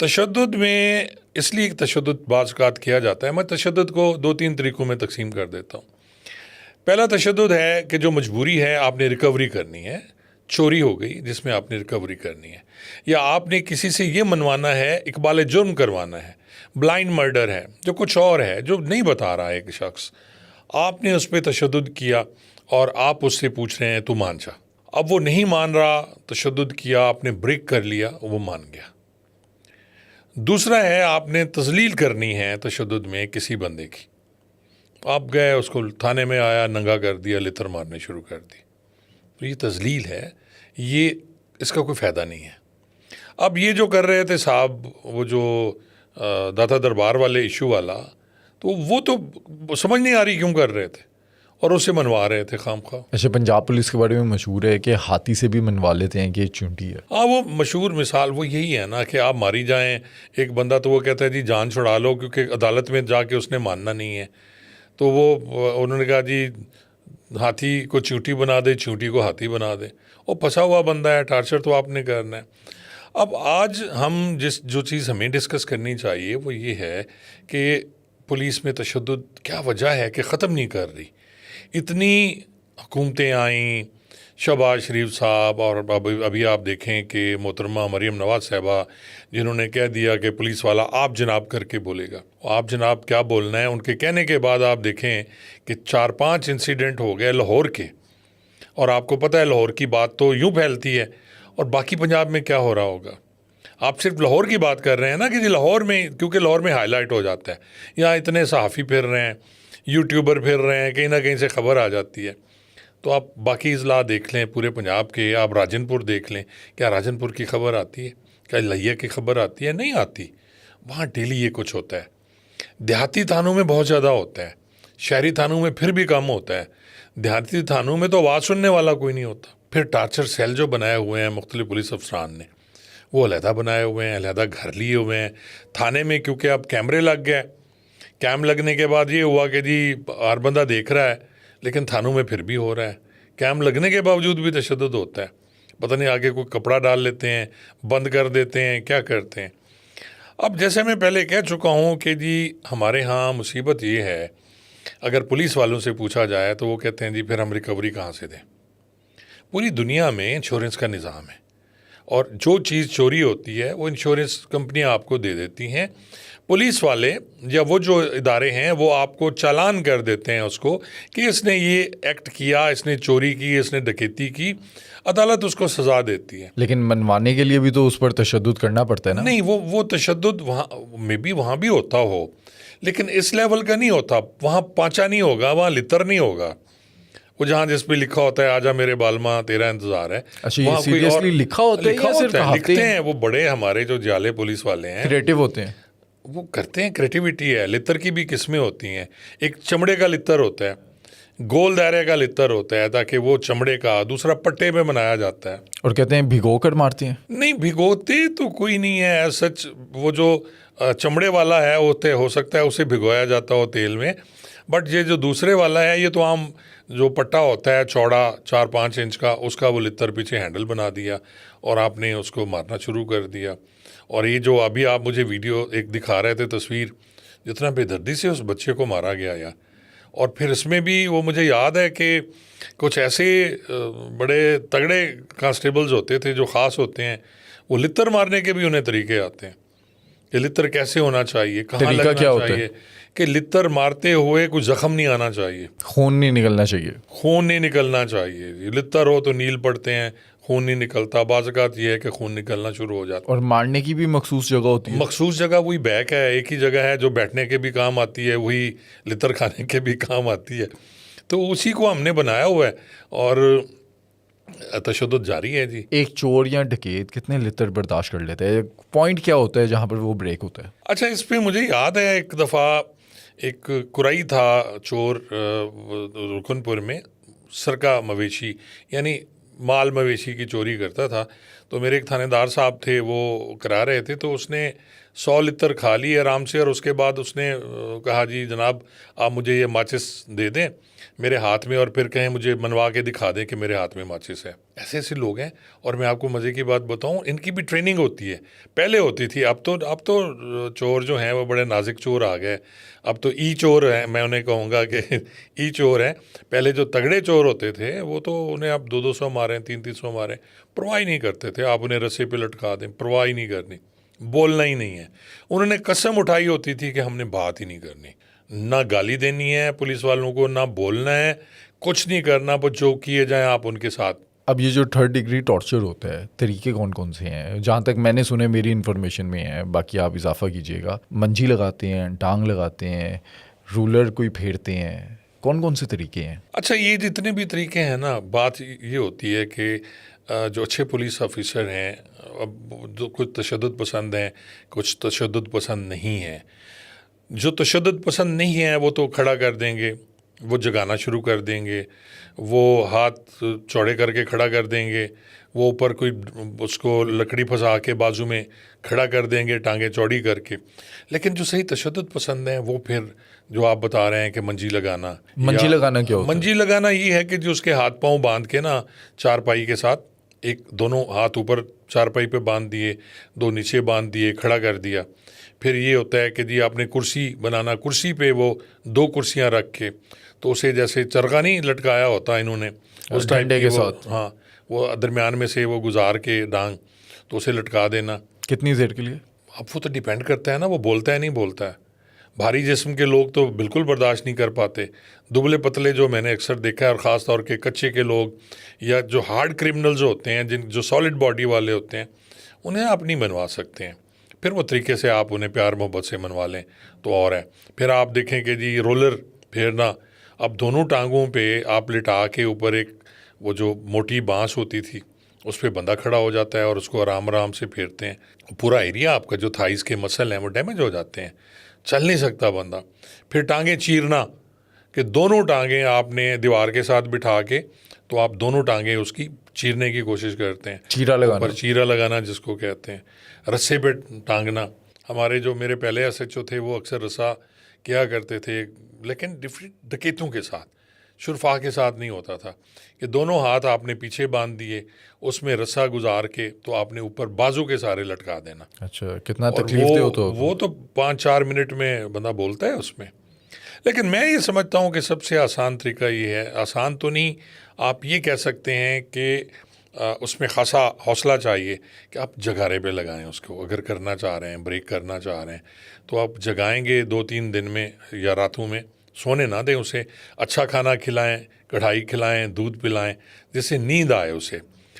تشدد میں اس لیے تشدد بعض اوقات کیا جاتا ہے. میں تشدد کو 2-3 طریقوں میں تقسیم کر دیتا ہوں. پہلا تشدد ہے کہ جو مجبوری ہے، آپ نے ریکوری کرنی ہے، چوری ہو گئی جس میں آپ نے ریکوری کرنی ہے، یا آپ نے کسی سے یہ منوانا ہے، اقبال جرم کروانا ہے، بلائنڈ مرڈر ہے، جو کچھ اور ہے جو نہیں بتا رہا ہے ایک شخص، آپ نے اس پہ تشدد کیا اور آپ اس سے پوچھ رہے ہیں تو مان جا. اب وہ نہیں مان رہا، تشدد کیا، آپ نے بریک کر لیا، وہ مان گیا. دوسرا ہے آپ نے تذلیل کرنی ہے تشدد میں کسی بندے کی. آپ گئے، اس کو تھانے میں آیا، ننگا کر دیا، لتر مارنے شروع کر دی. تو یہ تذلیل ہے، یہ اس کا کوئی فائدہ نہیں ہے. اب یہ جو کر رہے تھے صاحب، وہ جو داتا دربار والے ایشو والا، تو وہ تو سمجھ نہیں آ رہی کیوں کر رہے تھے، اور اسے منوا رہے تھے خام خواہ. اچھا، پنجاب پولیس کے بارے میں مشہور ہے کہ ہاتھی سے بھی منوا لیتے ہیں کہ چونٹی ہے. ہاں، وہ مشہور مثال وہ یہی ہے نا کہ آپ ماری جائیں. ایک بندہ تو وہ کہتا ہے جی جان چھڑا لو، کیونکہ عدالت میں جا کے اس نے ماننا نہیں ہے. تو وہ انہوں نے کہا جی ہاتھی کو چونٹی بنا دے، چونٹی کو ہاتھی بنا دے. وہ پھنسا ہوا بندہ ہے، ٹارچر تو آپ نے کرنا ہے. اب آج ہم جو چیز ہمیں ڈسکس کرنی چاہیے وہ یہ ہے کہ پولیس میں تشدد کیا وجہ ہے کہ ختم نہیں کر رہی. اتنی حکومتیں آئیں، شہباز شریف صاحب، اور ابھی آپ دیکھیں کہ محترمہ مریم نواز صاحبہ جنہوں نے کہہ دیا کہ پولیس والا آپ جناب کر کے بولے گا. آپ جناب کیا بولنا ہے، ان کے کہنے کے بعد آپ دیکھیں کہ 4-5 انسیڈنٹ ہو گئے لاہور کے. اور آپ کو پتہ ہے لاہور کی بات تو یوں پھیلتی ہے، اور باقی پنجاب میں کیا ہو رہا ہوگا. آپ صرف لاہور کی بات کر رہے ہیں نا کہ جی لاہور میں، کیونکہ لاہور میں ہائی لائٹ ہو جاتا ہے، یہاں اتنے صحافی پھر رہے ہیں، یوٹیوبر پھر رہے ہیں، کہیں نہ کہیں سے خبر آ جاتی ہے. تو آپ باقی اضلاع دیکھ لیں پورے پنجاب کے، آپ راجن پور دیکھ لیں، کیا راجن پور کی خبر آتی ہے؟ کیا لہیا کی خبر آتی ہے؟ نہیں آتی. وہاں ڈیلی یہ کچھ ہوتا ہے. دیہاتی تھانوں میں بہت زیادہ ہوتا ہے، شہری تھانوں میں پھر بھی کم ہوتا ہے. دیہاتی تھانوں میں تو آواز سننے والا کوئی نہیں ہوتا. پھر ٹارچر سیل جو بنائے ہوئے ہیں مختلف پولیس افسران نے، وہ علیحدہ بنائے ہوئے ہیں، علیحدہ گھر لیے ہوئے ہیں. تھانے میں کیونکہ اب کیمرے لگ گئے، کیم لگنے کے بعد یہ ہوا کہ جی ہر بندہ دیکھ رہا ہے، لیکن تھانوں میں پھر بھی ہو رہا ہے. کیم لگنے کے باوجود بھی تشدد ہوتا ہے. پتہ نہیں آگے کوئی کپڑا ڈال لیتے ہیں، بند کر دیتے ہیں، کیا کرتے ہیں. اب جیسے میں پہلے کہہ چکا ہوں کہ جی ہمارے ہاں مصیبت یہ ہے، اگر پولیس والوں سے پوچھا جائے تو وہ کہتے ہیں جی پھر ہم ریکوری کہاں سے دیں. پوری دنیا میں انشورنس کا نظام ہے، اور جو چیز چوری ہوتی ہے وہ انشورنس کمپنیاں آپ کو دے دیتی ہیں. پولیس والے یا وہ جو ادارے ہیں وہ آپ کو چالان کر دیتے ہیں اس کو کہ اس نے یہ ایکٹ کیا، اس نے چوری کی، اس نے ڈکیتی کی. عدالت اس کو سزا دیتی ہے. لیکن منوانے کے لیے بھی تو اس پر تشدد کرنا پڑتا ہے نا. نہیں، وہ تشدد وہاں میں بھی وہاں بھی ہوتا ہو، لیکن اس لیول کا نہیں ہوتا. وہاں پانچا نہیں ہوگا، وہاں لتر نہیں ہوگا. وہ جہاں جس پہ لکھا ہوتا ہے آجا میرے بالما تیرا انتظار ہے، اچھا یہ سیریسلی لکھا ہوتا ہے یا صرف لکھتے ہیں. وہ بڑے ہمارے جو جالے پولیس والے ہیں کریٹو ہوتے ہیں، وہ کرتے ہیں. کریٹیوٹی ہے. لتر کی بھی قسمیں ہوتی ہیں. ایک چمڑے کا لتر ہوتا ہے، گول دائرے کا لتر ہوتا ہے تاکہ وہ چمڑے کا، دوسرا پٹے میں بنایا جاتا ہے. اور کہتے ہیں بھگو کر مارتے ہیں. نہیں، بھگوتے تو کوئی نہیں ہے ایز سچ. وہ جو چمڑے والا ہے ہوتے ہو سکتا ہے اسے بھگویا جاتا ہو تیل میں، بٹ یہ جو دوسرے والا ہے یہ تو عام جو پٹا ہوتا ہے چوڑا 4-5 انچ کا، اس کا وہ لتر پیچھے ہینڈل بنا دیا اور آپ نے اس کو مارنا شروع کر دیا. اور یہ جو ابھی آپ مجھے ویڈیو ایک دکھا رہے تھے تصویر، جتنا بے دردی سے اس بچے کو مارا گیا یار. اور پھر اس میں بھی وہ مجھے یاد ہے کہ کچھ ایسے بڑے تگڑے کانسٹیبلز ہوتے تھے جو خاص ہوتے ہیں، وہ لتر مارنے کے بھی انہیں طریقے آتے ہیں کہ لتر کیسے ہونا چاہیے، کہاں لگنا چاہیے، کہ لتر مارتے ہوئے کوئی زخم نہیں آنا چاہیے، خون نہیں نکلنا چاہیے، خون نہیں نکلنا چاہیے. لتر ہو تو نیل پڑتے ہیں، خون نہیں نکلتا. بعض اوقات یہ ہے کہ خون نکلنا شروع ہو جاتا ہے. اور مارنے کی بھی مخصوص جگہ ہوتی ہے. مخصوص جگہ وہی بیک ہے، ایک ہی جگہ ہے جو بیٹھنے کے بھی کام آتی ہے، وہی لتر کھانے کے بھی کام آتی ہے. تو اسی کو ہم نے بنایا ہوا ہے اور تشدد جاری ہے. جی ایک چور یا ڈکیت کتنے لتر برداشت کر لیتے ہیں؟ پوائنٹ کیا ہوتا ہے جہاں پر وہ بریک ہوتا ہے؟ اچھا، اس پہ مجھے یاد ہے ایک دفعہ ایک کرائی تھا چور رکن پور میں، سرکہ مویشی یعنی مال مویشی کی چوری کرتا تھا. تو میرے ایک تھانے دار صاحب تھے، وہ کرا رہے تھے، تو اس نے 100 لیٹر کھا لی آرام سے، اور اس کے بعد اس نے کہا جی جناب آپ مجھے یہ ماچس دے دیں میرے ہاتھ میں، اور پھر کہیں مجھے منوا کے دکھا دیں کہ میرے ہاتھ میں ماچس ہے. ایسے ایسے لوگ ہیں. اور میں آپ کو مزے کی بات بتاؤں، ان کی بھی ٹریننگ ہوتی ہے. پہلے ہوتی تھی، اب تو چور جو ہیں وہ بڑے نازک چور آ گئے. اب تو ای چور ہیں، میں انہیں کہوں گا کہ ای چور ہیں. پہلے جو تگڑے چور ہوتے تھے وہ تو انہیں آپ 200 ماریں 300 ماریں پرواہ ہی نہیں کرتے تھے. آپ انہیں رسے پہ لٹکا دیں پرواہ ہی نہیں کرنی، بولنا ہی نہیں ہے. انہوں نے قسم اٹھائی ہوتی تھی کہ ہم نے بات ہی نہیں کرنی، نہ گالی دینی ہے پولیس والوں کو، نہ بولنا ہے، کچھ نہیں کرنا، بس جو کیے جائیں آپ ان کے ساتھ. اب یہ جو 3rd ڈگری ٹارچر ہوتا ہے، طریقے کون کون سے ہیں؟ جہاں تک میں نے سنے میری انفارمیشن میں ہے، باقی آپ اضافہ کیجیے گا. منجی لگاتے ہیں، ٹانگ لگاتے ہیں، رولر کوئی پھیرتے ہیں، کون کون سے طریقے ہیں؟ اچھا یہ جتنے بھی طریقے ہیں نا، بات یہ ہوتی ہے کہ جو اچھے پولیس آفیسر ہیں، اب جو کچھ تشدد پسند ہیں، کچھ تشدد پسند نہیں ہیں. جو تشدد پسند نہیں ہیں وہ تو کھڑا کر دیں گے، وہ جگانا شروع کر دیں گے، وہ ہاتھ چوڑے کر کے کھڑا کر دیں گے، وہ اوپر کوئی اس کو لکڑی پھنسا کے بازو میں کھڑا کر دیں گے ٹانگیں چوڑی کر کے. لیکن جو صحیح تشدد پسند ہیں وہ پھر جو آپ بتا رہے ہیں کہ منجی لگانا. منجی لگانا کیا ہوتا ہے؟ منجی لگانا یہ ہے کہ جو اس کے ہاتھ پاؤں باندھ کے نا چارپائی کے ساتھ، ایک دونوں ہاتھ اوپر چارپائی پہ باندھ دیے، دو نیچے باندھ دیے، کھڑا کر دیا. پھر یہ ہوتا ہے کہ جی آپ نے کرسی بنانا، کرسی پہ وہ 2 کرسیاں رکھ کے، تو اسے جیسے چرخا نہیں لٹکایا ہوتا انہوں نے اس ٹائپ ڈنڈے کی، کے وہ ساتھ. ہاں وہ درمیان میں سے وہ گزار کے ڈانگ، تو اسے لٹکا دینا. کتنی دیر کے لیے؟ اب وہ تو ڈیپینڈ کرتا ہے نا وہ بولتا ہے نہیں بولتا ہے. بھاری جسم کے لوگ تو بالکل برداشت نہیں کر پاتے. دبلے پتلے جو میں نے اکثر دیکھا ہے، اور خاص طور کے کچے کے لوگ یا جو ہارڈ کرمنلز ہوتے ہیں، جو سالڈ باڈی والے ہوتے ہیں، انہیں آپ نہیں منوا سکتے ہیں. پھر وہ طریقے سے آپ انہیں پیار محبت سے منوا لیں تو اور ہے. پھر آپ دیکھیں کہ جی رولر پھیرنا، اب دونوں ٹانگوں پہ آپ لٹا کے اوپر ایک وہ جو موٹی بانس ہوتی تھی اس پہ بندہ کھڑا ہو جاتا ہے اور اس کو آرام آرام سے پھیرتے ہیں. پورا ایریا آپ کا جو تھائز کے مسل ہیں وہ ڈیمیج ہو جاتے ہیں، چل نہیں سکتا بندہ. پھر ٹانگیں چیرنا، کہ دونوں ٹانگیں آپ نے دیوار کے ساتھ بٹھا کے تو آپ دونوں ٹانگیں اس کی چیرنے کی کوشش کرتے ہیں. چیرا لگانا. اوپر چیرا لگانا جس کو کہتے ہیں. رسے پہ ٹانگنا. ہمارے جو میرے پہلے ایس ایچ او تھے وہ اکثر رسا کیا کرتے تھے، لیکن ڈکیتوں کے ساتھ، شرفا کے ساتھ نہیں ہوتا تھا. کہ دونوں ہاتھ آپ نے پیچھے باندھ دیے، اس میں رسا گزار کے تو آپ نے اوپر بازو کے سارے لٹکا دینا. اچھا، کتنا اور تکلیف دہ ہوتا ہوگا؟ وہ تو 5-4 منٹ میں بندہ بولتا ہے اس میں. لیکن میں یہ سمجھتا ہوں کہ سب سے آسان طریقہ یہ ہے، آسان تو نہیں، آپ یہ کہہ سکتے ہیں کہ اس میں خاصا حوصلہ چاہیے کہ آپ جگارے پہ لگائیں اس کو. اگر کرنا چاہ رہے ہیں، بریک کرنا چاہ رہے ہیں تو آپ جگائیں گے 2-3 دن میں یا راتوں میں. سونے نہ دیں اسے، اچھا کھانا کھلائیں، کڑھائی کھلائیں، دودھ پلائیں جس سے نیند آئے اسے،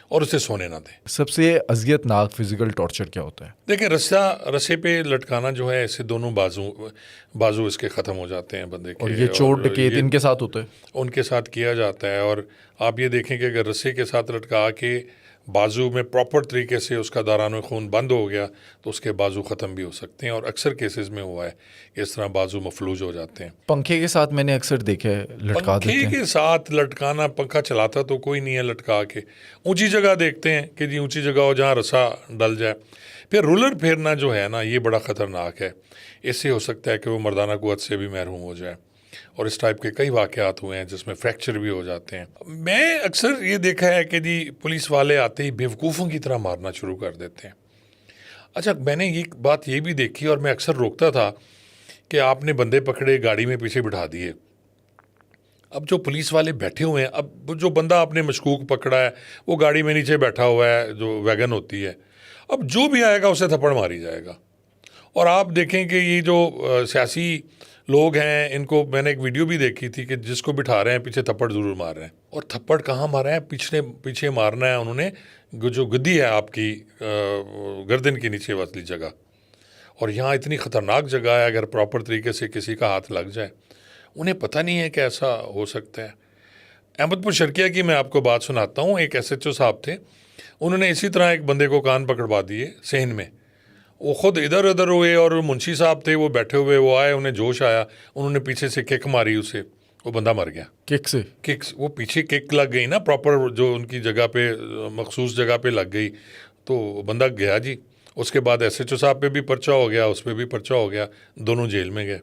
اور اسے سونے نہ دیں. سب سے اذیت ناک فزیکل ٹارچر کیا ہوتا ہے؟ دیکھیں رسے پہ لٹکانا جو ہے، اس سے دونوں بازو اس کے ختم ہو جاتے ہیں بندے کے. اور یہ چور ڈکیت ان کے ساتھ ہوتا ہے؟ ان کے ساتھ کیا جاتا ہے. اور آپ یہ دیکھیں کہ اگر رسے کے ساتھ لٹکا کے بازو میں پراپر طریقے سے اس کا دوران خون بند ہو گیا تو اس کے بازو ختم بھی ہو سکتے ہیں. اور اکثر کیسز میں ہوا ہے کہ اس طرح بازو مفلوج ہو جاتے ہیں. پنکھے کے ساتھ میں نے اکثر دیکھا ہے لٹکا دیتے پنکھے ہیں. کے ساتھ لٹکانا، پنکھا چلاتا تو کوئی نہیں ہے لٹکا کے. اونچی جگہ دیکھتے ہیں کہ جی اونچی جگہ ہو جہاں رسا ڈل جائے. پھر رولر پھیرنا جو ہے نا، یہ بڑا خطرناک ہے. اس سے ہو سکتا ہے کہ وہ مردانہ قوت سے بھی محروم ہو جائے. اور اس ٹائپ کے کئی واقعات ہوئے ہیں جس میں فریکچر بھی ہو جاتے ہیں. میں اکثر یہ دیکھا ہے کہ جی پولیس والے آتے ہی بیوقوفوں کی طرح مارنا شروع کر دیتے ہیں. اچھا میں نے یہ بات یہ بھی دیکھی اور میں اکثر روکتا تھا کہ آپ نے بندے پکڑے، گاڑی میں پیچھے بٹھا دیے. اب جو پولیس والے بیٹھے ہوئے ہیں، اب جو بندہ آپ نے مشکوک پکڑا ہے وہ گاڑی میں نیچے بیٹھا ہوا ہے جو ویگن ہوتی ہے، اب جو بھی آئے گا اسے تھپڑ ماری جائے گا. اور آپ دیکھیں کہ یہ جو سیاسی لوگ ہیں، ان کو میں نے ایک ویڈیو بھی دیکھی تھی کہ جس کو بٹھا رہے ہیں پیچھے تھپڑ ضرور مار رہے ہیں. اور تھپڑ کہاں مارا ہے؟ پیچھے مارنا ہے انہوں نے جو گدی ہے آپ کی گردن کے نیچے والی جگہ. اور یہاں اتنی خطرناک جگہ ہے، اگر پراپر طریقے سے کسی کا ہاتھ لگ جائے انہیں پتہ نہیں ہے کہ ایسا ہو سکتا ہے. احمد پور شرکیہ کی میں آپ کو بات سناتا ہوں. ایک ایس ایچ او صاحب تھے، انہوں نے اسی طرح ایک بندے کو کان پکڑوا دیے سین میں. وہ خود ادھر ادھر ہوئے اور منشی صاحب تھے وہ بیٹھے ہوئے، وہ آئے، انہیں جوش آیا، انہوں نے پیچھے سے کک ماری اسے، وہ بندہ مر گیا. کک سے؟ ککس، وہ پیچھے کک لگ گئی نا پراپر جو ان کی جگہ پہ، مخصوص جگہ پہ لگ گئی تو بندہ گیا جی. اس کے بعد ایس ایچ او صاحب پہ بھی پرچہ ہو گیا, اس پہ بھی پرچہ ہو گیا, دونوں جیل میں گئے.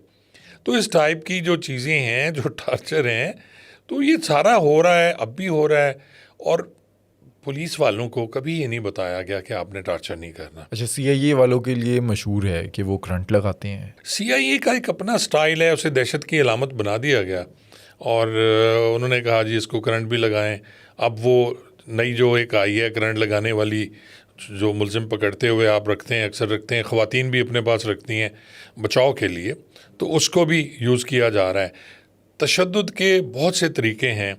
تو اس ٹائپ کی جو چیزیں ہیں, جو ٹارچر ہیں, تو یہ سارا ہو رہا ہے, اب بھی ہو رہا ہے. اور پولیس والوں کو کبھی یہ نہیں بتایا گیا کہ آپ نے ٹارچر نہیں کرنا. اچھا, سی آئی اے والوں کے لیے مشہور ہے کہ وہ کرنٹ لگاتے ہیں. سی آئی اے کا ایک اپنا سٹائل ہے, اسے دہشت کی علامت بنا دیا گیا, اور انہوں نے کہا جی اس کو کرنٹ بھی لگائیں. اب وہ نئی جو ایک آئی ہے کرنٹ لگانے والی, جو ملزم پکڑتے ہوئے آپ رکھتے ہیں, اکثر رکھتے ہیں, خواتین بھی اپنے پاس رکھتی ہیں بچاؤ کے لیے, تو اس کو بھی یوز کیا جا رہا ہے. تشدد کے بہت سے طریقے ہیں,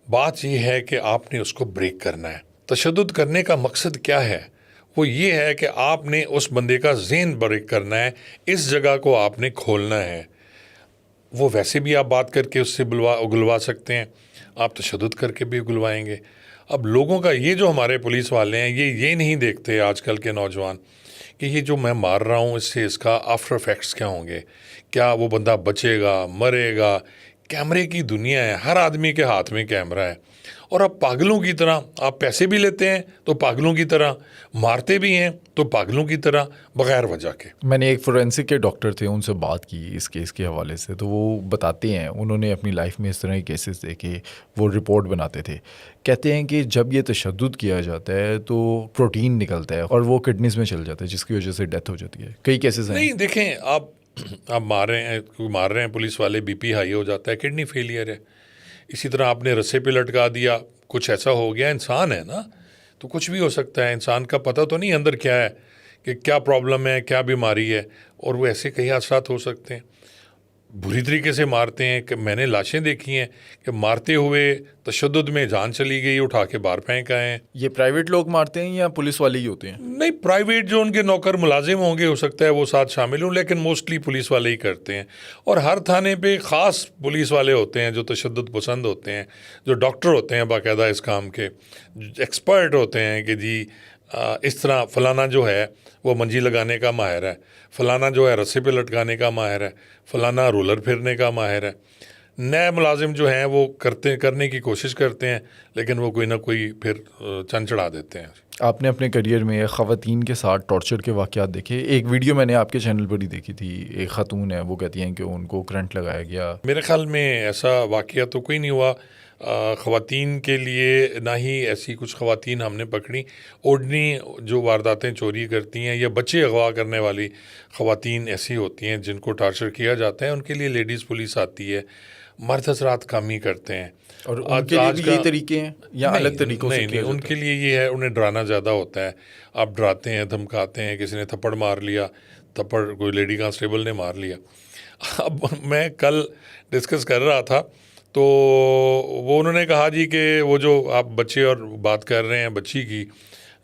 بات یہ ہے کہ آپ نے اس کو بریک کرنا ہے. تشدد کرنے کا مقصد کیا ہے؟ وہ یہ ہے کہ آپ نے اس بندے کا ذہن بریک کرنا ہے, اس جگہ کو آپ نے کھولنا ہے. وہ ویسے بھی آپ بات کر کے اس سے اگلوا سکتے ہیں, آپ تشدد کر کے بھی اگلوائیں گے. اب لوگوں کا یہ جو ہمارے پولیس والے ہیں یہ نہیں دیکھتے آج کل کے نوجوان کہ یہ جو میں مار رہا ہوں اس سے اس کا آفٹر افیکٹس کیا ہوں گے, کیا وہ بندہ بچے گا, مرے گا. کیمرے کی دنیا ہے, ہر آدمی کے ہاتھ میں کیمرہ ہے, اور آپ پاگلوں کی طرح آپ پیسے بھی لیتے ہیں تو پاگلوں کی طرح مارتے بھی ہیں تو پاگلوں کی طرح بغیر وجہ کے. میں نے ایک فورینسک کے ڈاکٹر تھے, ان سے بات کی اس کیس کے حوالے سے, تو وہ بتاتے ہیں انہوں نے اپنی لائف میں اس طرح کے کیسز دیکھے, وہ رپورٹ بناتے تھے. کہتے ہیں کہ جب یہ تشدد کیا جاتا ہے تو پروٹین نکلتا ہے اور وہ کڈنیز میں چل جاتا ہے, جس کی وجہ سے ڈیتھ ہو جاتی ہے. کئی کیسز ہیں. نہیں دیکھیں, آپ مار رہے ہیں پولیس والے, بی پی ہائی ہو جاتا ہے, کڈنی فیلئر ہے. اسی طرح آپ نے رسے پہ لٹکا دیا, کچھ ایسا ہو گیا, انسان ہے نا, تو کچھ بھی ہو سکتا ہے. انسان کا پتہ تو نہیں اندر کیا ہے, کہ کیا پرابلم ہے, کیا بیماری ہے, اور وہ ایسے کئی حادثات ہو سکتے ہیں. بری طریقے سے مارتے ہیں, کہ میں نے لاشیں دیکھی ہیں کہ مارتے ہوئے تشدد میں جان چلی گئی, اٹھا کے باہر پھینک آئے ہیں. یہ پرائیویٹ لوگ مارتے ہیں یا پولیس والے ہی ہوتے ہیں؟ نہیں, پرائیویٹ جو ان کے نوکر ملازم ہوں گے ہو سکتا ہے وہ ساتھ شامل ہوں, لیکن موسٹلی پولیس والے ہی کرتے ہیں. اور ہر تھانے پہ خاص پولیس والے ہوتے ہیں جو تشدد پسند ہوتے ہیں, جو ڈاکٹر ہوتے ہیں باقاعدہ اس کام کے, ایکسپرٹ ہوتے ہیں کہ جی اس طرح فلانا جو ہے وہ منجی لگانے کا ماہر ہے, فلانا جو ہے رسے پہ لٹکانے کا ماہر ہے, فلانا رولر پھرنے کا ماہر ہے. نئے ملازم جو ہیں وہ کرنے کی کوشش کرتے ہیں, لیکن وہ کوئی نہ کوئی پھر چند چڑھا دیتے ہیں. آپ نے اپنے کریئر میں خواتین کے ساتھ ٹارچر کے واقعات دیکھے؟ ایک ویڈیو میں نے آپ کے چینل پر ہی دیکھی تھی, ایک خاتون ہے, وہ کہتی ہیں کہ ان کو کرنٹ لگایا گیا. میرے خیال میں ایسا واقعہ تو کوئی نہیں ہوا خواتین کے لیے, نہ ہی ایسی کچھ خواتین ہم نے پکڑی. اوڑنی جو وارداتیں چوری کرتی ہیں یا بچے اغوا کرنے والی خواتین ایسی ہوتی ہیں جن کو ٹارچر کیا جاتا ہے, ان کے لیے لیڈیز پولیس آتی ہے. مرد حضرات کام ہی کرتے ہیں. اور ان کے لیے بھی یہی طریقے ہیں یا الگ طریقوں سے؟ نہیں, ان کے لیے یہ ہے, انہیں ڈرانا زیادہ ہوتا ہے. آپ ڈراتے ہیں, دھمکاتے ہیں, کسی نے تھپڑ مار لیا, کوئی لیڈی کانسٹیبل نے مار لیا. اب میں کل ڈسکس کر رہا تھا تو وہ انہوں نے کہا جی کہ وہ جو آپ بچے اور بات کر رہے ہیں بچی کی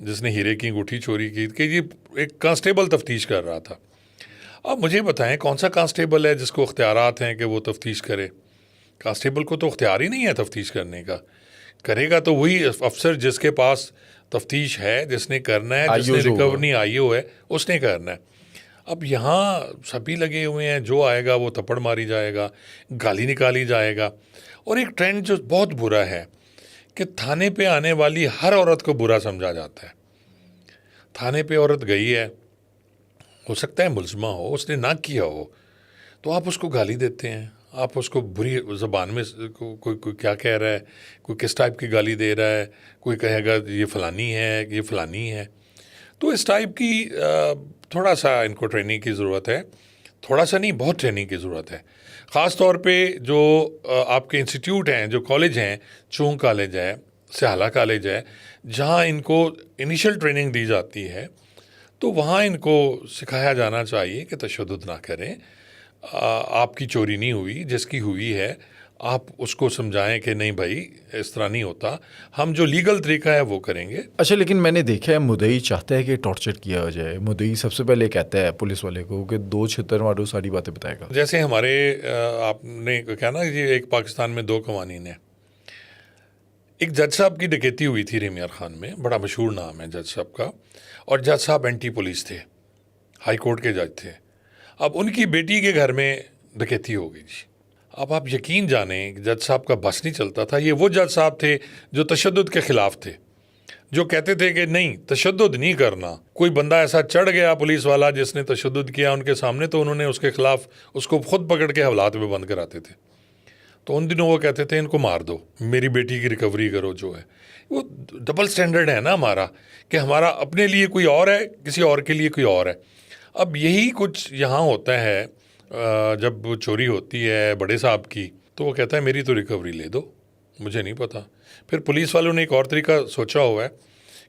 جس نے ہیرے کی انگوٹھی چوری کی, کہ جی ایک کانسٹیبل تفتیش کر رہا تھا. اب مجھے بتائیں کون سا کانسٹیبل ہے جس کو اختیارات ہیں کہ وہ تفتیش کرے؟ کانسٹیبل کو تو اختیار ہی نہیں ہے تفتیش کرنے کا. کرے گا تو وہی افسر جس کے پاس تفتیش ہے, جس نے کرنا ہے, جس نے ریکورنی آئی ہو ہے, اس نے کرنا ہے. اب یہاں سبھی لگے ہوئے ہیں, جو آئے گا وہ تھپڑ ماری جائے گا, گالی نکالی جائے گا. اور ایک ٹرینڈ جو بہت برا ہے کہ تھانے پہ آنے والی ہر عورت کو برا سمجھا جاتا ہے. تھانے پہ عورت گئی ہے, ہو سکتا ہے ملزمہ ہو, اس نے نہ کیا ہو, تو آپ اس کو گالی دیتے ہیں, آپ اس کو بری زبان میں کوئی کیا کہہ رہا ہے, کوئی کس ٹائپ کی گالی دے رہا ہے, کوئی کہے گا یہ فلانی ہے, یہ فلانی ہے. تو اس ٹائپ کی تھوڑا سا ان کو ٹریننگ کی ضرورت ہے. تھوڑا سا نہیں, بہت ٹریننگ کی ضرورت ہے. خاص طور پہ جو آپ کے انسٹیٹیوٹ ہیں, جو کالج ہیں, چونگ کالج ہے, سہالہ کالج ہے, جہاں ان کو انیشل ٹریننگ دی جاتی ہے, تو وہاں ان کو سکھایا جانا چاہیے کہ تشدد نہ کریں. آپ کی چوری نہیں ہوئی, جس کی ہوئی ہے آپ اس کو سمجھائیں کہ نہیں بھائی اس طرح نہیں ہوتا, ہم جو لیگل طریقہ ہے وہ کریں گے. اچھا, لیکن میں نے دیکھا ہے مدعی چاہتا ہے کہ ٹارچر کیا جائے. مدعی سب سے پہلے کہتا ہے پولیس والے کو کہ 2 چھتر مارو, ساری باتیں بتائے گا. جیسے ہمارے آپ نے کہا نا کہ ایک پاکستان میں 2 قوانین ہیں. ایک جج صاحب کی ڈکیتی ہوئی تھی ریمیار خان میں, بڑا مشہور نام ہے جج صاحب کا, اور جج صاحب اینٹی پولیس تھے, ہائی کورٹ کے جج تھے. اب ان کی بیٹی کے گھر میں ڈکیتی ہو گئی تھی. اب آپ یقین جانیں کہ جج صاحب کا بس نہیں چلتا تھا. یہ وہ جج صاحب تھے جو تشدد کے خلاف تھے, جو کہتے تھے کہ نہیں تشدد نہیں کرنا، کوئی بندہ ایسا چڑھ گیا پولیس والا جس نے تشدد کیا ان کے سامنے، تو انہوں نے اس کے خلاف اس کو خود پکڑ کے حوالات میں بند کراتے تھے. تو ان دنوں وہ کہتے تھے ان کو مار دو، میری بیٹی کی ریکوری کرو. جو ہے وہ ڈبل سٹینڈرڈ ہے نا ہمارا، کہ ہمارا اپنے لیے کوئی اور ہے، کسی اور کے لیے کوئی اور ہے. اب یہی کچھ یہاں ہوتا ہے. جب چوری ہوتی ہے بڑے صاحب کی تو وہ کہتا ہے میری تو ریکوری لے دو، مجھے نہیں پتہ. پھر پولیس والوں نے ایک اور طریقہ سوچا ہوا ہے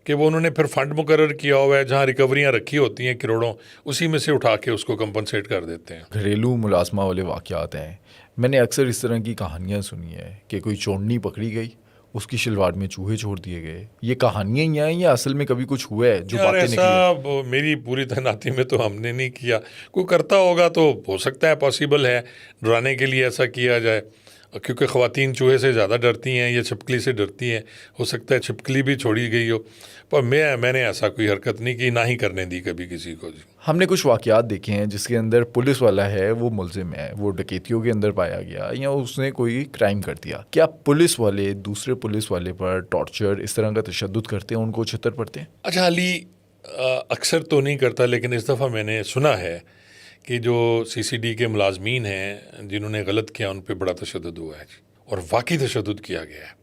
کہ وہ انہوں نے پھر فنڈ مقرر کیا ہوا ہے جہاں ریکوریاں رکھی ہوتی ہیں کروڑوں، اسی میں سے اٹھا کے اس کو کمپنسیٹ کر دیتے ہیں. گھریلو ملازمہ والے واقعات ہیں. میں نے اکثر اس طرح کی کہانیاں سنی ہیں کہ کوئی چورنی پکڑی گئی، اس کی شلوار میں چوہے چھوڑ دیے گئے. یہ کہانیاں ہی ہیں یا اصل میں کبھی کچھ ہوا ہے جو یار باتیں نکلی؟ ایسا میری پوری تعیناتی میں تو ہم نے نہیں کیا. کوئی کرتا ہوگا تو ہو سکتا ہے، پاسبل ہے ڈرانے کے لیے ایسا کیا جائے، کیونکہ خواتین چوہے سے زیادہ ڈرتی ہیں یا چھپکلی سے ڈرتی ہیں. ہو سکتا ہے چھپکلی بھی چھوڑی گئی ہو، پر میں نے ایسا کوئی حرکت نہیں کی، نہ ہی کرنے دی کبھی کسی کو. ہم نے کچھ واقعات دیکھے ہیں جس کے اندر پولیس والا ہے وہ ملزم ہے، وہ ڈکیتیوں کے اندر پایا گیا یا اس نے کوئی کرائم کر دیا. کیا پولیس والے دوسرے پولیس والے پر ٹارچر اس طرح کا تشدد کرتے ہیں، ان کو چھتر پڑتے ہیں؟ اچھا علی، اکثر تو نہیں کرتا، لیکن اس دفعہ میں نے سنا ہے کہ جو CCD کے ملازمین ہیں جنہوں نے غلط کیا ان پہ بڑا تشدد ہوا ہے، اور واقعی تشدد کیا گیا ہے.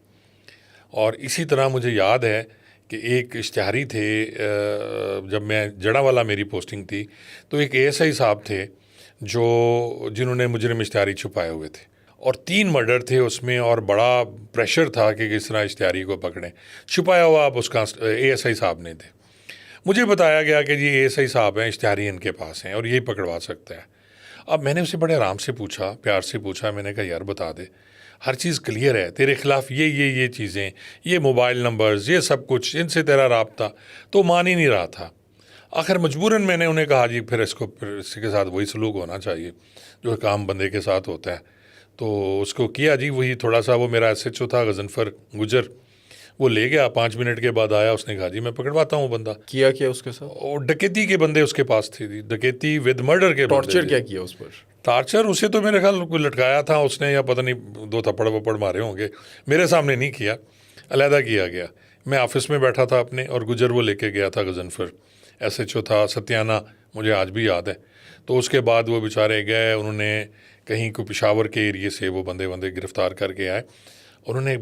اور اسی طرح مجھے یاد ہے کہ ایک اشتہاری تھے، جب میں جڑا والا میری پوسٹنگ تھی تو ایک ASI صاحب تھے جنہوں نے مجرم اشتہاری چھپائے ہوئے تھے، اور 3 مرڈر تھے اس میں، اور بڑا پریشر تھا کہ کس طرح اشتہاری کو پکڑیں. چھپایا ہوا اب اس کا ASI صاحب نے تھے. مجھے بتایا گیا کہ جی ASI صاحب ہیں، اشتہاری ان کے پاس ہیں اور یہی پکڑوا سکتا ہے. اب میں نے اسے بڑے آرام سے پوچھا، پیار سے پوچھا، میں نے کہا یار بتا دے، ہر چیز کلیئر ہے، تیرے خلاف یہ چیزیں، یہ موبائل نمبرز، یہ سب کچھ، ان سے تیرا رابطہ. تو مان ہی نہیں رہا تھا. آخر مجبوراً میں نے انہیں کہا جی پھر اس کے ساتھ وہی سلوک ہونا چاہیے جو ایک عام بندے کے ساتھ ہوتا ہے. تو اس کو کیا جی، وہی تھوڑا سا، وہ میرا SHO تھا غضنفر گجر، وہ لے گیا. 5 منٹ کے بعد آیا، اس نے کہا جی میں پکڑواتا ہوں بندہ. کیا اس کے ساتھ؟ اور ڈکیتی کے بندے اس کے پاس تھے جی، ڈکیتی ود مرڈر کے. ٹارچر کیا کیا اس پر؟ ٹارچر اسے تو میرے خیال کوئی لٹکایا تھا اس نے، یا پتہ نہیں 2 تھپڑ وپڑ مارے ہوں گے. میرے سامنے نہیں کیا، علیحدہ کیا گیا. میں آفس میں بیٹھا تھا اپنے، اور گجر وہ لے کے گیا تھا غضنفر. SHO تھا ستیانہ، مجھے آج بھی یاد ہے. تو اس کے بعد وہ بیچارے گئے، انہوں نے کہیں کو پشاور کے ایریے سے وہ بندے گرفتار کر کے آئے. انہوں نے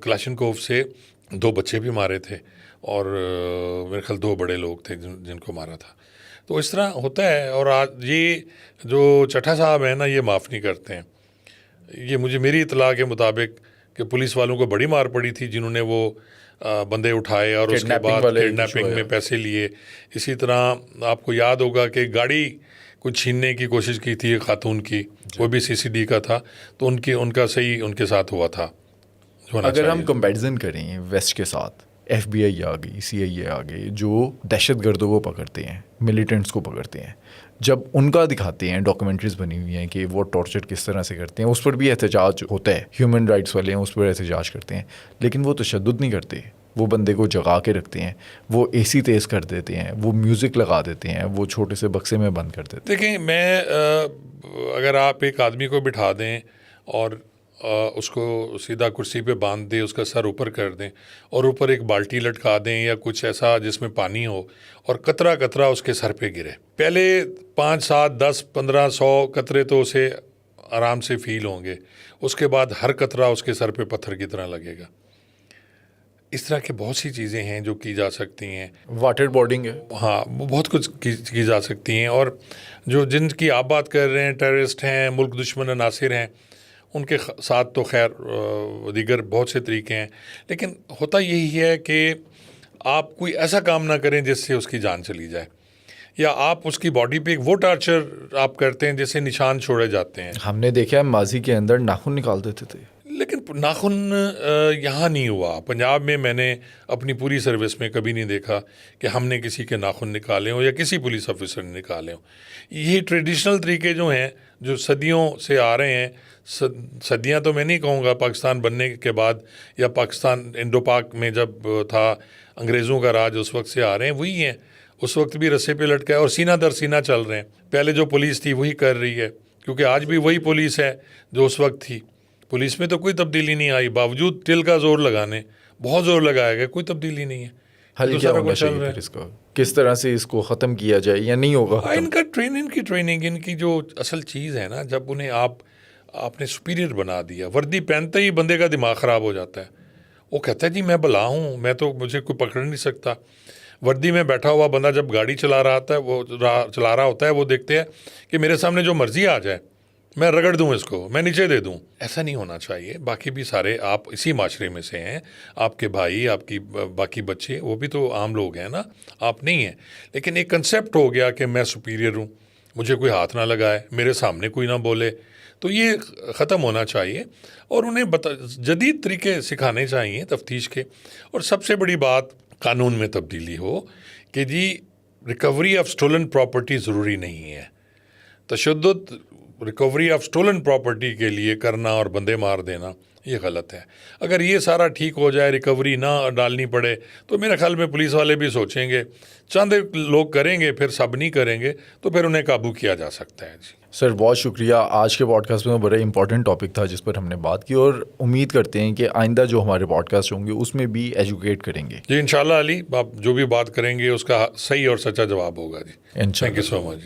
کلاشنکوف سے 2 بچے بھی مارے تھے، اور میرے خیال 2 بڑے لوگ تھے جن کو مارا تھا. تو اس طرح ہوتا ہے. اور آج یہ جو چٹھا صاحب ہیں نا، یہ معاف نہیں کرتے ہیں. یہ میری اطلاع کے مطابق کہ پولیس والوں کو بڑی مار پڑی تھی جنہوں نے وہ بندے اٹھائے اور اس کے بعد کڈنیپنگ میں پیسے لیے. اسی طرح آپ کو یاد ہوگا کہ گاڑی کچھ چھیننے کی کوشش کی تھی ایک خاتون کی، وہ بھی CCD کا تھا. تو ان کا صحیح ان کے ساتھ ہوا تھا. اگر ہم کمپیریزن کریں ویسٹ کے ساتھ، FBI آ گئی، CIA آ گئی، جو دہشت گردوں کو پکڑتے ہیں، ملیٹنٹس کو پکڑتے ہیں، جب ان کا دکھاتے ہیں، ڈاکومنٹریز بنی ہوئی ہیں کہ وہ ٹارچر کس طرح سے کرتے ہیں، اس پر بھی احتجاج ہوتا ہے. ہیومن رائٹس والے ہیں اس پر احتجاج کرتے ہیں، لیکن وہ تشدد نہیں کرتے. وہ بندے کو جگا کے رکھتے ہیں، وہ AC تیز کر دیتے ہیں، وہ میوزک لگا دیتے ہیں، وہ چھوٹے سے بکسے میں بند کر دیتے ہیں. دیکھیں، اگر آپ ایک آدمی کو بٹھا دیں اور اس کو سیدھا کرسی پہ باندھ دیں، اس کا سر اوپر کر دیں، اور اوپر ایک بالٹی لٹکا دیں یا کچھ ایسا جس میں پانی ہو، اور قطرہ قطرہ اس کے سر پہ گرے، پہلے 5 7 10 15 100 قطرے تو اسے آرام سے فیل ہوں گے. اس کے بعد ہر قطرہ اس کے سر پہ پتھر کی طرح لگے گا. اس طرح کے بہت سی چیزیں ہیں جو کی جا سکتی ہیں. واٹر بورڈنگ ہے، ہاں، بہت کچھ کی جا سکتی ہیں. اور جن کی آپ بات کر رہے ہیں، ٹیررسٹ ہیں، ملک دشمن عناصر ہیں، ان کے ساتھ تو خیر دیگر بہت سے طریقے ہیں. لیکن ہوتا یہی ہے کہ آپ کوئی ایسا کام نہ کریں جس سے اس کی جان چلی جائے، یا آپ اس کی باڈی پہ وہ ٹارچر آپ کرتے ہیں جس سے نشان چھوڑے جاتے ہیں. ہم نے دیکھا ہے ماضی کے اندر ناخن نکال دیتے تھے، لیکن ناخن یہاں نہیں ہوا. پنجاب میں نے اپنی پوری سروس میں کبھی نہیں دیکھا کہ ہم نے کسی کے ناخن نکالے ہوں یا کسی پولیس آفیسر نے نکالے ہوں. یہ ٹریڈیشنل طریقے جو ہیں، جو صدیوں سے آ رہے ہیں، صدیاں تو میں نہیں کہوں گا، پاکستان بننے کے بعد یا پاکستان انڈو پاک میں جب تھا انگریزوں کا راج، اس وقت سے آ رہے ہیں، وہی ہیں. اس وقت بھی رسے پہ لٹکا ہے اور سینہ در سینہ چل رہے ہیں. پہلے جو پولیس تھی وہی کر رہی ہے، کیونکہ آج بھی وہی پولیس ہے جو اس وقت تھی. پولیس میں تو کوئی تبدیلی نہیں آئی، باوجود ٹل کا زور لگانے بہت زور لگایا گیا, کوئی تبدیلی نہیں ہے. حل کیا ہونا چاہیے پھر اس کو, کس طرح سے اس کو ختم کیا جائے یا نہیں ہوگا ختم؟ ان کا ٹریننگ ان کی جو اصل چیز ہے نا, جب انہیں آپ نے سپیریئر بنا دیا, وردی پہنتے ہی بندے کا دماغ خراب ہو جاتا ہے. وہ کہتا ہے جی میں بلا ہوں, میں تو مجھے کوئی پکڑ نہیں سکتا. وردی میں بیٹھا ہوا بندہ جب گاڑی چلا رہا ہوتا ہے وہ دیکھتے ہیں کہ میرے سامنے جو مرضی آ جائے میں رگڑ دوں, اس کو میں نیچے دے دوں. ایسا نہیں ہونا چاہیے. باقی بھی سارے آپ اسی معاشرے میں سے ہیں, آپ کے بھائی, آپ کی باقی بچے, وہ بھی تو عام لوگ ہیں نا, آپ نہیں ہیں. لیکن ایک کنسیپٹ ہو گیا کہ میں سپیریئر ہوں, مجھے کوئی ہاتھ نہ لگائے, میرے سامنے کوئی نہ بولے. تو یہ ختم ہونا چاہیے اور انہیں جدید طریقے سکھانے چاہیے تفتیش کے. اور سب سے بڑی بات, قانون میں تبدیلی ہو کہ جی ریکوری آف سٹولن پراپرٹی ضروری نہیں ہے. تشدد ریکوری آف سٹولن پراپرٹی کے لیے کرنا اور بندے مار دینا یہ غلط ہے. اگر یہ سارا ٹھیک ہو جائے, ریکوری نہ ڈالنی پڑے, تو میرے خیال میں پولیس والے بھی سوچیں گے, چند لوگ کریں گے, پھر سب نہیں کریں گے, تو پھر انہیں قابو کیا جا سکتا ہے. جی سر بہت شکریہ. آج کے پوڈ کاسٹ میں بڑا امپورٹنٹ ٹاپک تھا جس پر ہم نے بات کی, اور امید کرتے ہیں کہ آئندہ جو ہمارے پوڈ کاسٹ ہوں گے اس میں بھی ایجوکیٹ کریں گے. جی انشاءاللہ علی, آپ جو بھی بات کریں گے اس کا صحیح اور سچا جواب ہوگا. جی انشاءاللہ. Thank you so much.